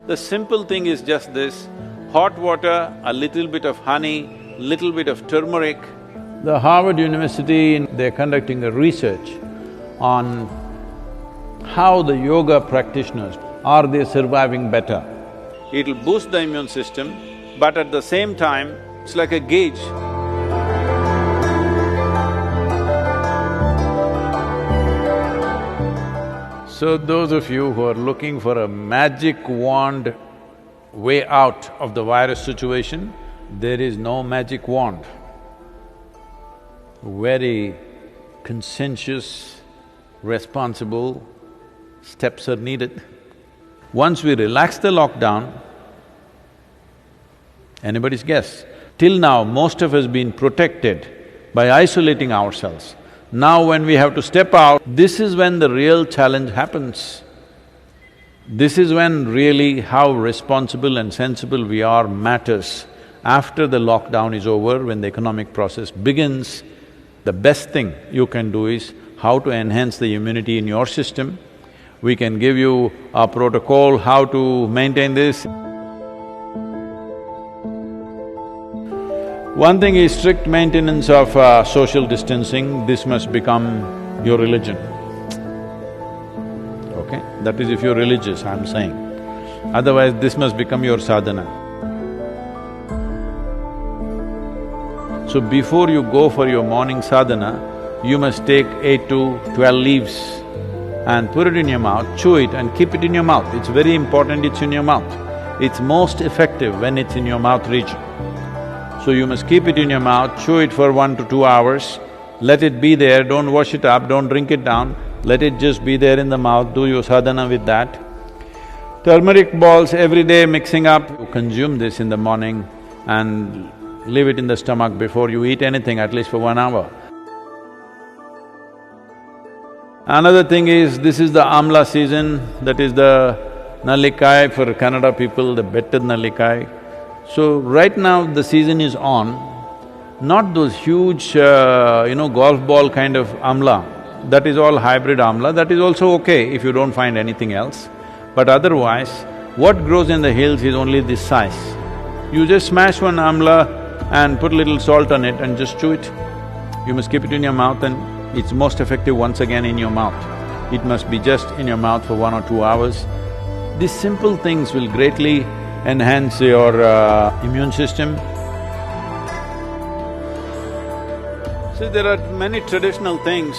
The simple thing is just this: hot water, a little bit of honey, little bit of turmeric. The Harvard University, they're conducting a research on how the yoga practitioners, are they surviving better? It'll boost the immune system, but at the same time, it's like a gauge. So those of you who are looking for a magic wand way out of the virus situation, there is no magic wand. Very conscientious, responsible steps are needed. Once we relax the lockdown, anybody's guess. Till now, most of us been protected by isolating ourselves. Now when we have to step out, this is when the real challenge happens. This is when really how responsible and sensible we are matters. After the lockdown is over, when the economic process begins, the best thing you can do is how to enhance the immunity in your system. We can give you a protocol how to maintain this. One thing is strict maintenance of social distancing. This must become your religion, okay? That is if you're religious, I'm saying. Otherwise, this must become your sadhana. So before you go for your morning sadhana, you must take 8 to 12 leaves and put it in your mouth, chew it and keep it in your mouth. It's very important it's in your mouth. It's most effective when it's in your mouth region. So you must keep it in your mouth, chew it for 1 to 2 hours, let it be there, don't wash it up, don't drink it down, let it just be there in the mouth, do your sadhana with that. Turmeric balls every day mixing up, you consume this in the morning and leave it in the stomach before you eat anything, at least for 1 hour. Another thing is, this is the amla season, that is the nallikai for Kannada people, the betted nallikai. So right now the season is on, not those huge, golf ball kind of amla. That is all hybrid amla, that is also okay if you don't find anything else. But otherwise, what grows in the hills is only this size. You just smash one amla and put a little salt on it and just chew it. You must keep it in your mouth and it's most effective once again in your mouth. It must be just in your mouth for 1 or 2 hours. These simple things will greatly enhance your immune system. See, there are many traditional things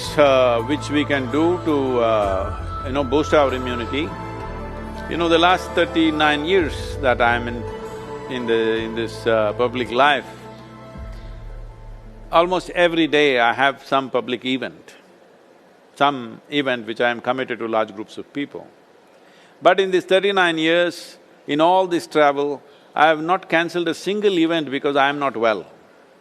which we can do to boost our immunity. The last 39 years that I'm in this public life, almost every day I have some public event, which I am committed to large groups of people. But in these 39 years, in all this travel, I have not cancelled a single event because I am not well.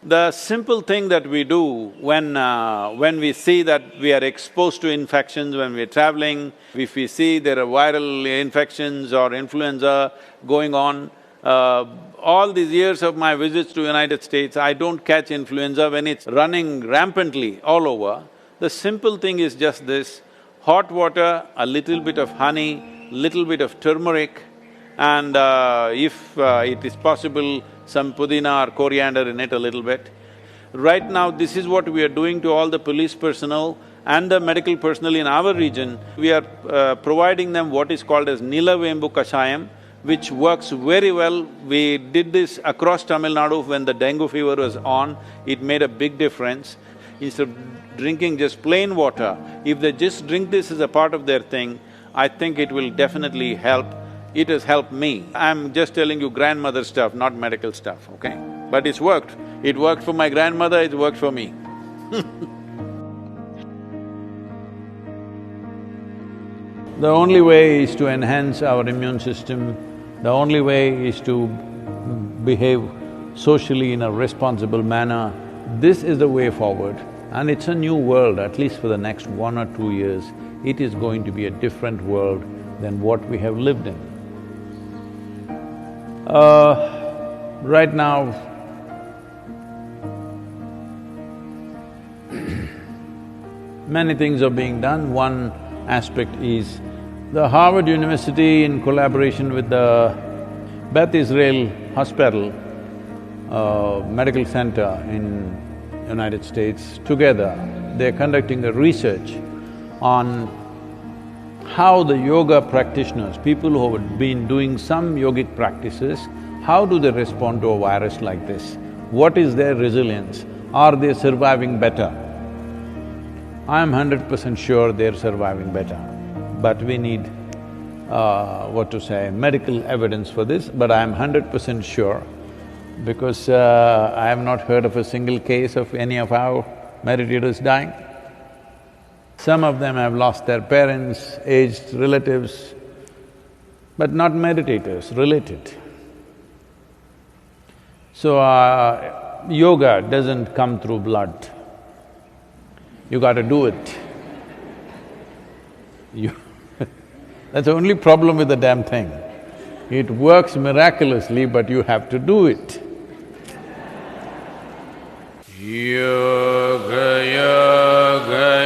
The simple thing that we do when we see that we are exposed to infections when we're traveling, if we see there are viral infections or influenza going on, all these years of my visits to United States, I don't catch influenza when it's running rampantly all over. The simple thing is just this: hot water, a little bit of honey, little bit of turmeric, and if it is possible, some pudina or coriander in it a little bit. Right now, this is what we are doing to all the police personnel and the medical personnel in our region. We are providing them what is called as Nilavembu Kashayam, which works very well. We did this across Tamil Nadu when the dengue fever was on, it made a big difference. Instead of drinking just plain water, if they just drink this as a part of their thing, I think it will definitely help. It has helped me. I'm just telling you grandmother stuff, not medical stuff, okay? But it's worked. It worked for my grandmother, it worked for me. The only way is to enhance our immune system, the only way is to behave socially in a responsible manner. This is the way forward, and it's a new world, at least for the next 1 or 2 years. It is going to be a different world than what we have lived in. Right now, many things are being done. One aspect is The Harvard University, in collaboration with the Beth Israel Hospital, medical center in United States, together they're conducting a research on how the yoga practitioners, people who have been doing some yogic practices, how do they respond to a virus like this? What is their resilience? Are they surviving better? I'm 100% sure they're surviving better, but we need, medical evidence for this, but I'm 100% sure because I have not heard of a single case of any of our meditators dying. Some of them have lost their parents, aged relatives, but not meditators, related. So, yoga doesn't come through blood. You gotta do it. That's the only problem with the damn thing. It works miraculously, but you have to do it. Yoga, yoga,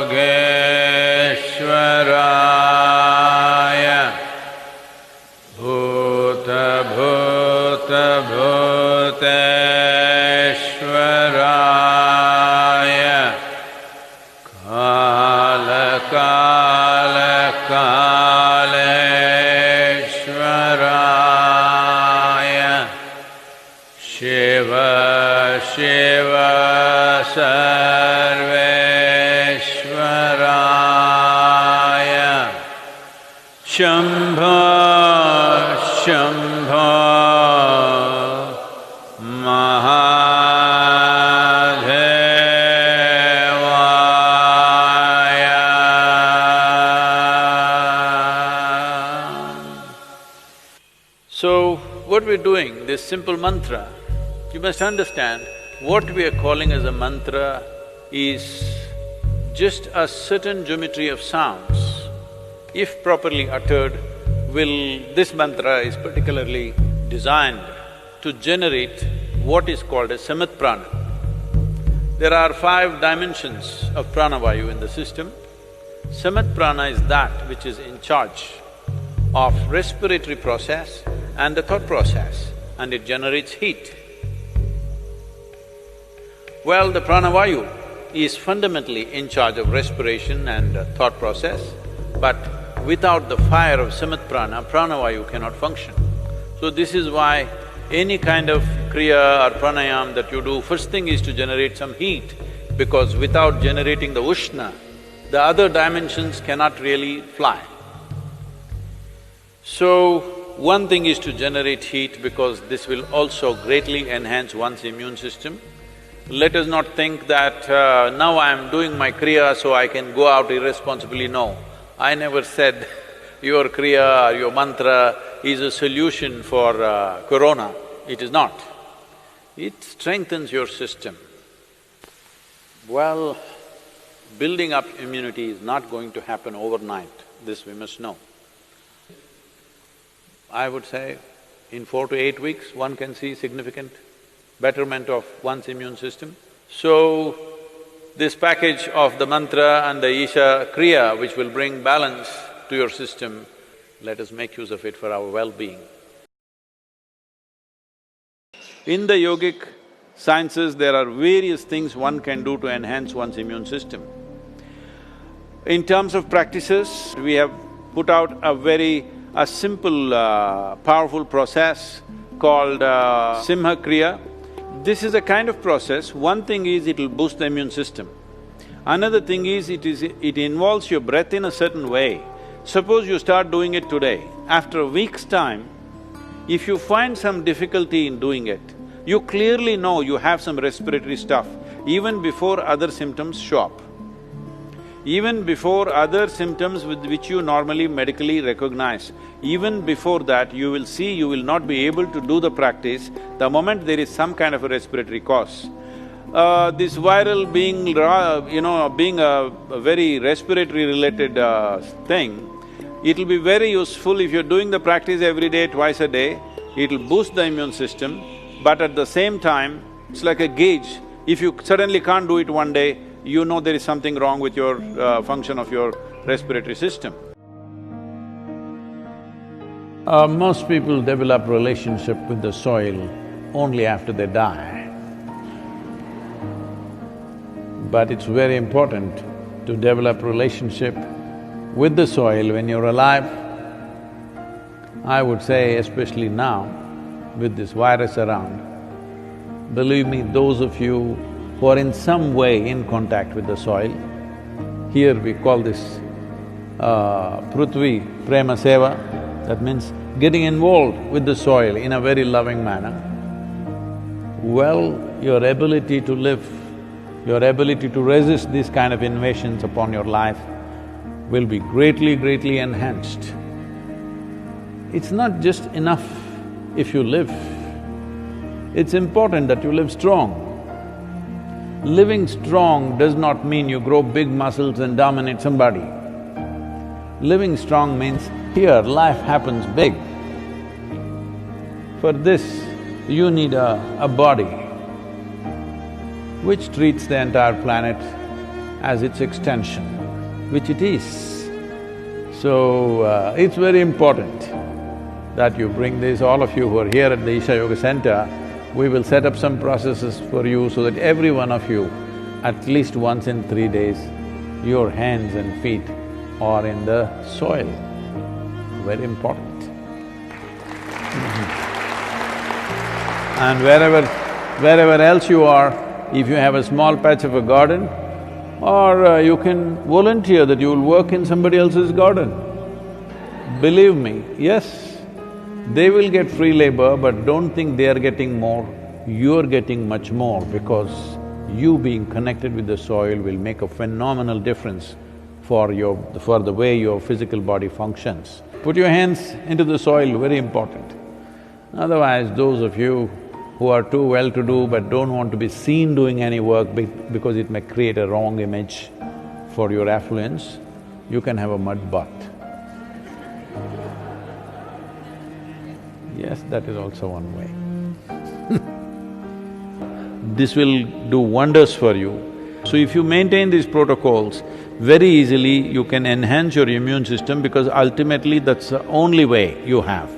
yogeshwaraya, bhuta, bhuta, bhuteshwaraya, kala, kala, kaleshwaraya, shiva, shiva, sarveshwaraya, shambho, shambho, mahadevaya. So, what we're doing, this simple mantra, you must understand, what we are calling as a mantra is just a certain geometry of sounds. If properly uttered, this mantra is particularly designed to generate what is called as samat prana. There are 5 dimensions of pranavayu in the system. Samat prana is that which is in charge of respiratory process and the thought process, and it generates heat. Well, the pranavayu is fundamentally in charge of respiration and thought process, but without the fire of samat prana, pranavayu cannot function. So this is why any kind of kriya or pranayam that you do, first thing is to generate some heat, because without generating the ushna, the other dimensions cannot really fly. So, one thing is to generate heat because this will also greatly enhance one's immune system. Let us not think that now I am doing my kriya so I can go out irresponsibly. No, I never said your kriya or your mantra is a solution for corona. It is not. It strengthens your system. Well, building up immunity is not going to happen overnight, this we must know. I would say in 4 to 8 weeks, one can see significant betterment of one's immune system. So, this package of the mantra and the Isha Kriya, which will bring balance to your system, let us make use of it for our well-being. In the yogic sciences, there are various things one can do to enhance one's immune system. In terms of practices, we have put out a simple, powerful process called Simha Kriya. This is a kind of process. One thing is it'll boost the immune system. Another thing is it involves your breath in a certain way. Suppose you start doing it today, after a week's time, if you find some difficulty in doing it, you clearly know you have some respiratory stuff even before other symptoms show up. Even before other symptoms with which you normally medically recognize, even before that you will see you will not be able to do the practice the moment there is some kind of a respiratory cause. This viral being a very respiratory related thing, it'll be very useful if you're doing the practice every day, twice a day, it'll boost the immune system, but at the same time, it's like a gauge. If you suddenly can't do it one day, you know there is something wrong with your function of your respiratory system. Most people develop relationship with the soil only after they die. But it's very important to develop relationship with the soil when you're alive. I would say especially now, with this virus around, believe me, those of you who are in some way in contact with the soil, here we call this Prithvi Prema Seva, that means getting involved with the soil in a very loving manner. Well, your ability to live, your ability to resist these kind of invasions upon your life will be greatly enhanced. It's not just enough if you live, it's important that you live strong. Living strong does not mean you grow big muscles and dominate somebody. Living strong means here life happens big. For this, you need a body which treats the entire planet as its extension, which it is. So, it's very important that you bring this, all of you who are here at the IshaYoga Center, we will set up some processes for you so that every one of you, at least once in 3 days, your hands and feet are in the soil. Very important. And wherever else you are, if you have a small patch of a garden, or you can volunteer that you will work in somebody else's garden. Believe me, yes, they will get free labor, but don't think they are getting more, you're getting much more because you being connected with the soil will make a phenomenal difference for the way your physical body functions. Put your hands into the soil, very important. Otherwise, those of you who are too well-to-do but don't want to be seen doing any work because it may create a wrong image for your affluence, you can have a mud bath. Yes, that is also one way. This will do wonders for you. So if you maintain these protocols, very easily you can enhance your immune system because ultimately that's the only way you have.